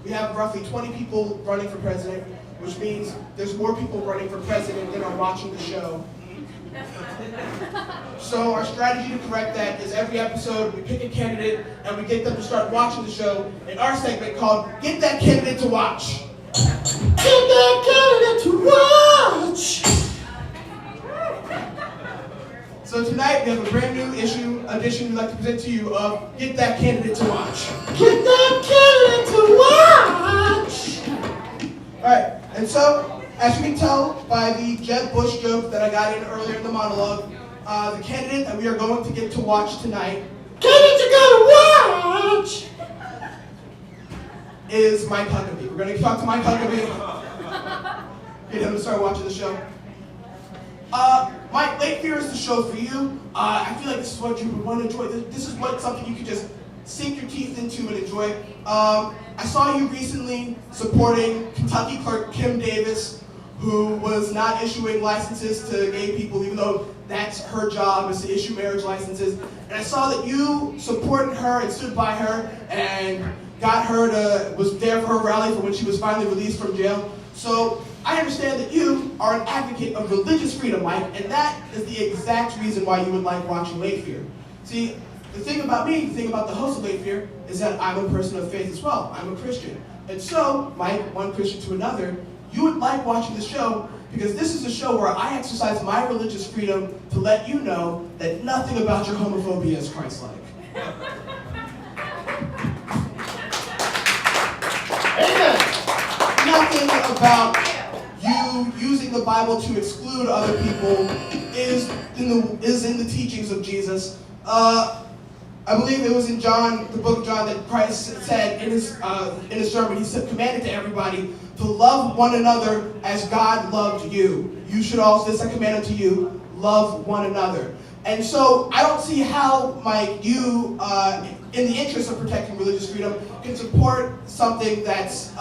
we have roughly 20 people running for president, which means there's more people running for president than are watching the show. So our strategy to correct that is every episode we pick a candidate and we get them to start watching the show in our segment called Get That Candidate to Watch. Get that candidate to watch! So tonight we have a brand new edition we'd like to present to you of Get That Candidate to Watch. Get that candidate to watch! Alright, and so, as you can tell by the Jeb Bush joke that I got in earlier in the monologue, the candidate that we are going to get to watch tonight, candidate you're gonna watch, is Mike Huckabee. We're going to talk to Mike Huckabee, get him to start watching the show. Mike, Late Fear is the show for you. I feel like this is what you would want to enjoy. This is something you could just sink your teeth into and enjoy. I saw you recently supporting Kentucky clerk Kim Davis, who was not issuing licenses to gay people, even though that's her job, is to issue marriage licenses. And I saw that you supported her and stood by her and got her was there for her rally for when she was finally released from jail. So I understand that you are an advocate of religious freedom, Mike, and that is the exact reason why you would like watching Late Fear. See, the thing about me, the thing about the host of Late Fear, is that I'm a person of faith as well. I'm a Christian. And so, Mike, one Christian to another, you would like watching the show because this is a show where I exercise my religious freedom to let you know that nothing about your homophobia is Christ-like. Amen. Nothing about you using the Bible to exclude other people is in the teachings of Jesus. I believe it was in John, the book of John, that Christ said in his sermon, he said, commanded to everybody to love one another as God loved you. You should also, this I command unto you, love one another. And so I don't see how, Mike, you, in the interest of protecting religious freedom, can support something that's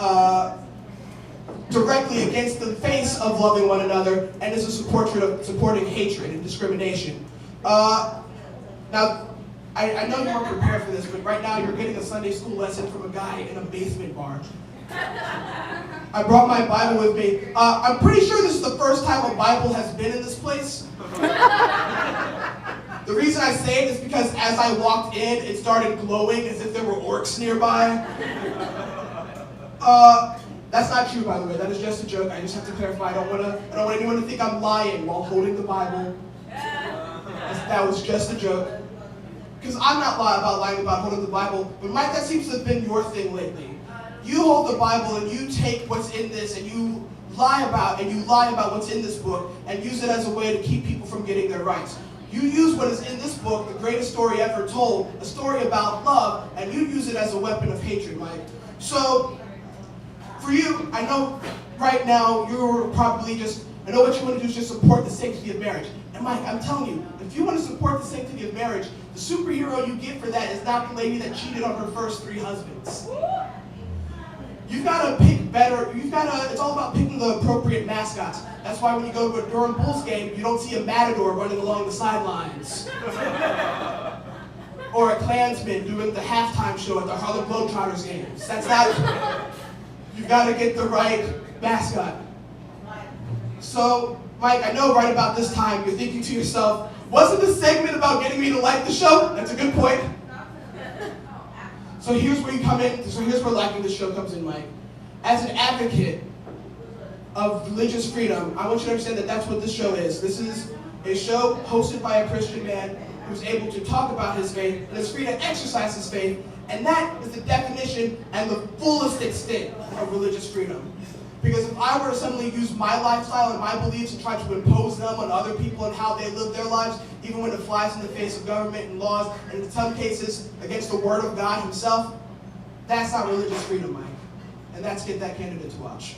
directly against the face of loving one another and is a supporting hatred and discrimination. Now, I know you weren't prepared for this, but right now you're getting a Sunday school lesson from a guy in a basement bar. I brought my Bible with me. I'm pretty sure this is the first time a Bible has been in this place. The reason I say it is because as I walked in, it started glowing as if there were orcs nearby. That's not true, by the way. That is just a joke. I just have to clarify. I don't want anyone to think I'm lying while holding the Bible. That was just a joke. Because I'm not lying about holding the Bible, but Mike, that seems to have been your thing lately. You hold the Bible and you take what's in this and you lie about what's in this book and use it as a way to keep people from getting their rights. You use what is in this book, the greatest story ever told, a story about love, and you use it as a weapon of hatred, Mike. So, for you, I know right now you're probably I know what you want to do is just support the sanctity of marriage. And Mike, I'm telling you, if you want to support the sanctity of marriage, the superhero you get for that is not the lady that cheated on her first 3 husbands. You've got to pick better, it's all about picking the appropriate mascots. That's why when you go to a Durham Bulls game, you don't see a matador running along the sidelines. Or a Klansman doing the halftime show at the Harlem Globetrotters games. That's not, you've got to get the right mascot. So, Mike, I know right about this time you're thinking to yourself, wasn't this segment about getting me to like the show? That's a good point. So here's where you come in, here's where liking the show comes in, Mike. As an advocate of religious freedom, I want you to understand that that's what this show is. This is a show hosted by a Christian man who's able to talk about his faith and is free to exercise his faith, and that is the definition and the fullest extent of religious freedom. Because if I were to suddenly use my lifestyle and my beliefs and try to impose them on other people and how they live their lives, even when it flies in the face of government and laws, and in some cases against the word of God himself, that's not religious freedom, Mike. And that's Get That Candidate to Watch.